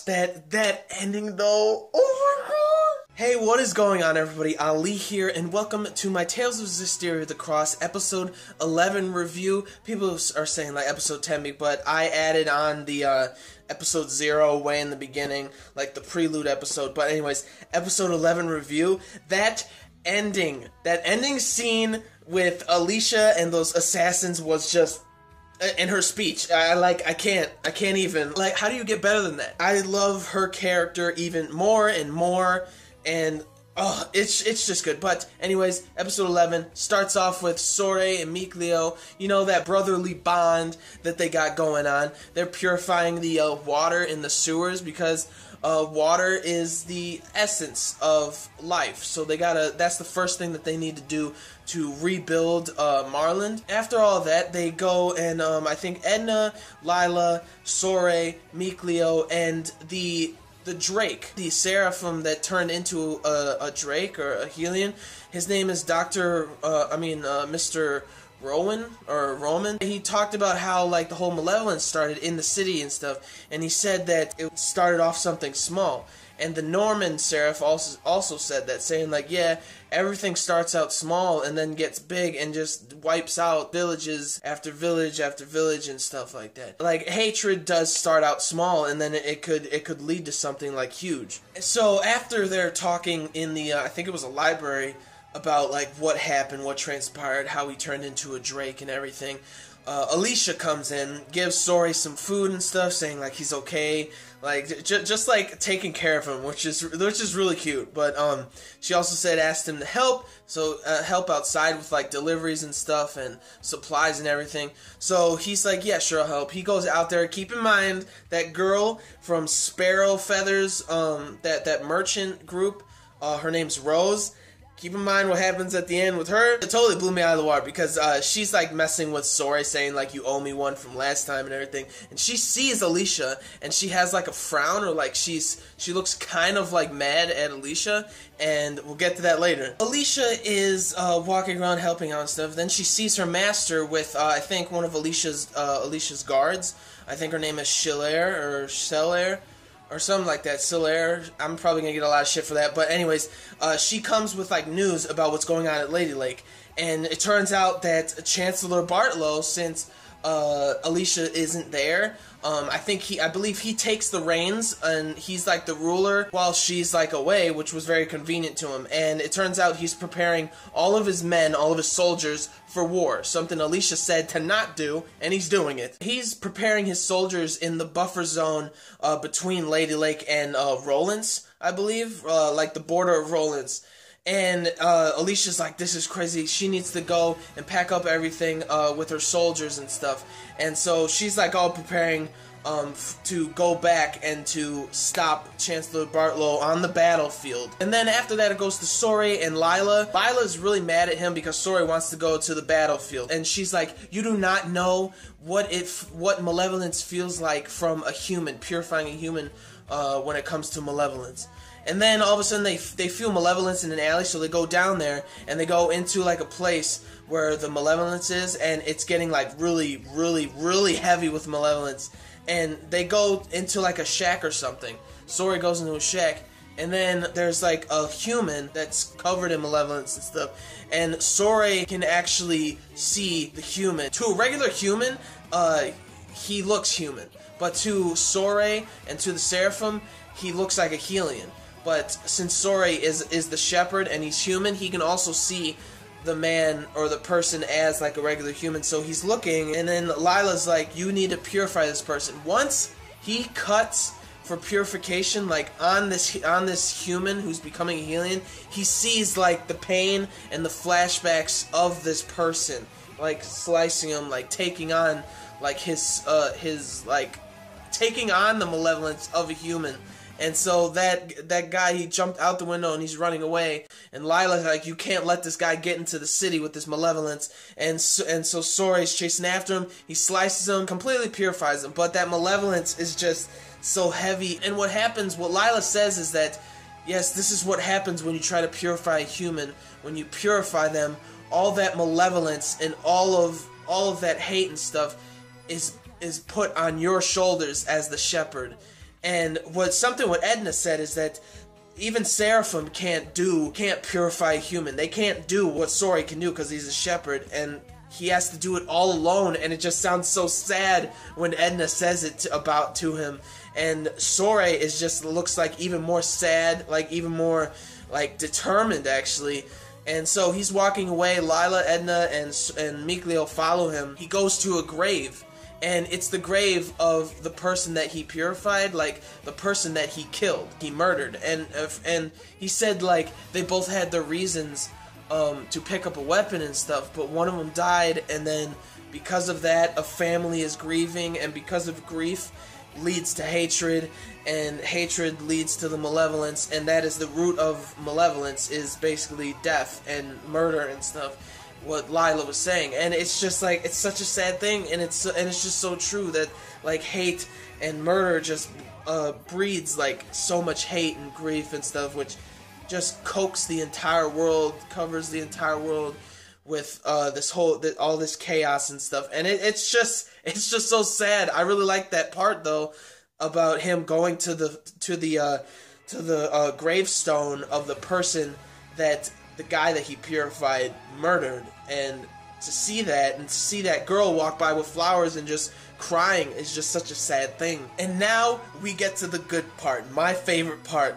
gosh, that ending though. Oh my god. Hey, what is going on, everybody? Ali here, and welcome to my Tales of Zestiria the Cross episode 11 review. People are saying like episode 10, but I added on the episode 0 way in the beginning, like the prelude episode. But anyways, episode 11 review. That ending scene with ALISHA and those assassins was just, and her speech, I can't even, like, how do you get better than that? I love her character even more and more, and oh, it's just good. But anyways, episode 11 starts off with Sorey and Mikleo, you know, that brotherly bond that they got going on. They're purifying the water in the sewers because water is the essence of life, so that's the first thing that they need to do to rebuild Marland. After all that, they go and I think Edna, Lila, Sorey, Mikleo, and the Drake, the Seraphim that turned into a Drake or a Helion. His name is Mr. Roman. He talked about how like the whole malevolence started in the city and stuff, and he said that it started off something small. And the Norman Seraph also said that, saying like, yeah, everything starts out small and then gets big and just wipes out villages after village after village and stuff like that. Like, hatred does start out small, and then it could lead to something like huge. So after they're talking in the I think it was a library about like what happened, what transpired, how he turned into a Drake and everything, ALISHA comes in, gives Sorey some food and stuff, saying like he's okay, like just like taking care of him, which is really cute. But she also asked him to help, so help outside with like deliveries and stuff and supplies and everything. So he's like, yeah, sure, I'll help. He goes out there. Keep in mind that girl from Sparrow Feathers, that merchant group, her name's Rose. Keep in mind what happens at the end with her. It totally blew me out of the water because she's like messing with Sorey, saying like, you owe me one from last time and everything. And she sees ALISHA and she has like a frown, or like she looks kind of like mad at ALISHA, and we'll get to that later. ALISHA is walking around helping out and stuff. Then she sees her master with I think one of ALISHA's guards. I think her name is Shellair or something like that. Silaire. I'm probably gonna get a lot of shit for that, but anyways, she comes with like news about what's going on at Lady Lake, and it turns out that Chancellor Bartlow, since ALISHA isn't there, I believe he takes the reins, and he's like the ruler while she's like away, which was very convenient to him. And it turns out he's preparing all of his men, all of his soldiers for war, something ALISHA said to not do, and he's doing it. He's preparing his soldiers in the buffer zone between Lady Lake and Rollins, I believe, like the border of Rollins. And ALISHA's like, this is crazy. She needs to go and pack up everything with her soldiers and stuff. And so she's like all preparing to go back and to stop Chancellor Bartlow on the battlefield. And then after that, it goes to Sorey and Lila. Lila's really mad at him because Sorey wants to go to the battlefield. And she's like, you do not know what malevolence feels like from a human, purifying a human when it comes to malevolence. And then all of a sudden they feel malevolence in an alley, so they go down there and they go into like a place where the malevolence is, and it's getting like really, really, really heavy with malevolence. And they go into like a shack or something. Sorey goes into a shack, and then there's like a human that's covered in malevolence and stuff. And Sorey can actually see the human. To a regular human, he looks human, but to Sorey and to the Seraphim, he looks like a Helion. But since Sorey is the shepherd and he's human, he can also see the man or the person as like a regular human. So he's looking, and then Lila's like, you need to purify this person. Once he cuts for purification, like on this human who's becoming a Helion, he sees like the pain and the flashbacks of this person, like slicing him, like taking on like his like taking on the malevolence of a human. And so that guy, he jumped out the window and he's running away. And Lila's like, you can't let this guy get into the city with this malevolence. And so Sorey's chasing after him. He slices him, completely purifies him. But that malevolence is just so heavy. And what Lila says is that, yes, this is what happens when you try to purify a human. When you purify them, all that malevolence and all of that hate and stuff is put on your shoulders as the shepherd. And what Edna said is that even Seraphim can't purify a human. They can't do what Sorey can do because he's a shepherd, and he has to do it all alone, and it just sounds so sad when Edna says it to him. And Sorey looks like even more sad, like even more like determined actually. And so he's walking away. Lila, Edna, and Mikleo follow him. He goes to a grave, and it's the grave of the person that he purified, like the person that he killed, he murdered. And he said like they both had their reasons to pick up a weapon and stuff, but one of them died, and then because of that, a family is grieving, and because of grief leads to hatred, and hatred leads to the malevolence, and that is the root of malevolence, is basically death and murder and stuff, what Lila was saying. And it's just like, it's such a sad thing, and it's just so true that like hate and murder just breeds like so much hate and grief and stuff, which just covers the entire world with all this chaos and stuff. And it's just so sad. I really like that part though, about him going to the gravestone of the person that the guy that he purified murdered, and to see that girl walk by with flowers and just crying is just such a sad thing. And now we get to the good part, my favorite part.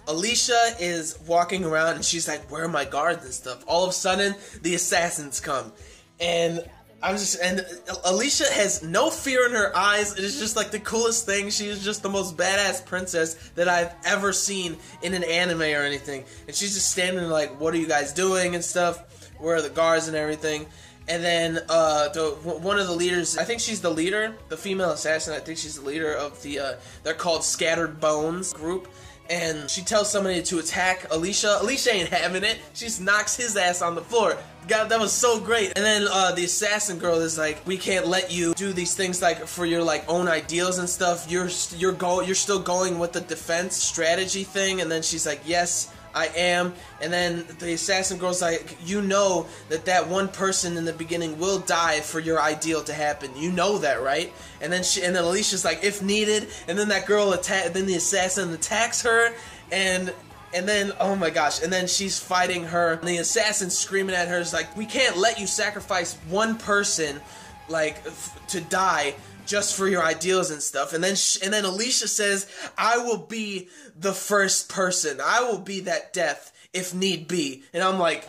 ALISHA is walking around and she's like, where are my guards and stuff? All of a sudden, the assassins come. And ALISHA has no fear in her eyes. It is just like the coolest thing. She is just the most badass princess that I've ever seen in an anime or anything. And she's just standing there like, what are you guys doing and stuff? Where are the guards and everything? And then one of the leaders, I think she's the leader, the female assassin, I think she's the leader of the, they're called Scattered Bones group. And she tells somebody to attack ALISHA. ALISHA ain't having it. She just knocks his ass on the floor. God, that was so great. And then the assassin girl is like, we can't let you do these things like for your like own ideals and stuff. You're still going with the defense strategy thing. And then she's like, yes, I am. And then the assassin girl's like, you know that one person in the beginning will die for your ideal to happen. You know that, right? And then ALISHA's like, if needed. And then that girl then the assassin attacks her, and then, oh my gosh, and then she's fighting her, and the assassin's screaming at her, is like, we can't let you sacrifice one person, like, to die just for your ideals and stuff. And then ALISHA says, I will be the first person. I will be that death if need be. And I'm like,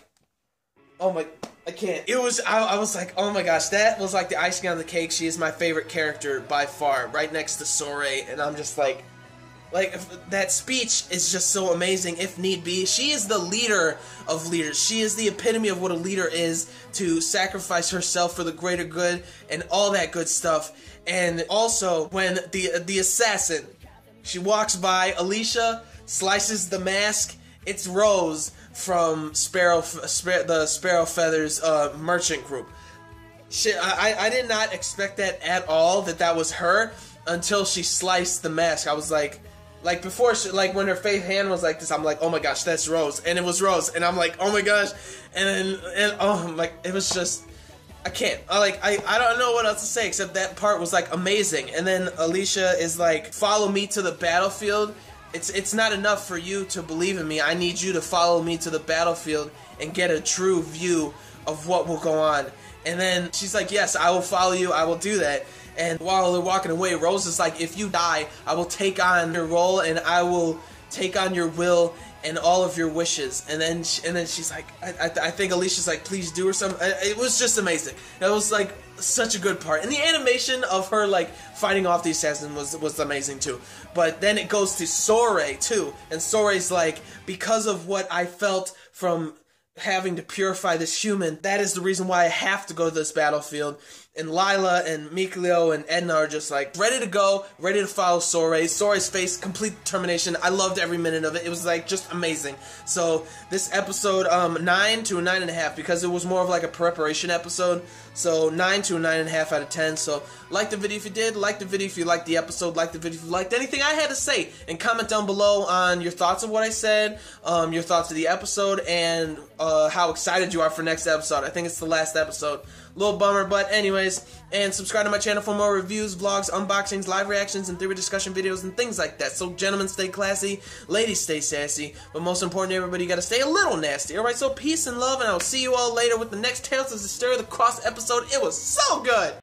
oh my, I can't. I was like, oh my gosh, that was like the icing on the cake. She is my favorite character by far, right next to Sorey. And I'm just like that speech is just so amazing. If need be, she is the leader of leaders. She is the epitome of what a leader is, to sacrifice herself for the greater good and all that good stuff. And also, when the assassin, she walks by, ALISHA slices the mask. It's Rose from the Sparrow Feathers merchant group. I did not expect that at all, that was her, until she sliced the mask. I was like before, when her hand was like this, I'm like, oh my gosh, that's Rose. And it was Rose. And I'm like, oh my gosh. And it was just, I can't. I don't know what else to say except that part was like amazing. And then ALISHA is like, follow me to the battlefield. It's not enough for you to believe in me. I need you to follow me to the battlefield and get a true view of what will go on. And then she's like, yes, I will follow you. I will do that. And while they're walking away, Rose is like, if you die, I will take on your role, and I will take on your will and all of your wishes. And then she's like, I think ALISHA's like, please do, or something. It was just amazing. It was like such a good part. And the animation of her like fighting off the assassin was amazing too. But then it goes to Sorey too. And Sorey's like, because of what I felt from having to purify this human, that is the reason why I have to go to this battlefield. And Lila and Mikleo and Edna are just like ready to go, ready to follow Sorey. Sorey's face, complete determination. I loved every minute of it. It was like just amazing. So this episode, 9 to a 9.5, because it was more of like a preparation episode. So 9 to a 9.5 out of 10. So like the video if you did, like the video if you liked the episode, like the video if you liked anything I had to say, and comment down below on your thoughts of what I said, your thoughts of the episode, and how excited you are for next episode. I think it's the last episode. Little bummer, but anyways. guys, and subscribe to my channel for more reviews, vlogs, unboxings, live reactions, and theory discussion videos, and things like that. So gentlemen, stay classy, ladies, stay sassy, but most importantly, everybody, you gotta stay a little nasty. Alright, so peace and love, and I'll see you all later with the next Tales of Zestiria the Cross episode. It was so good!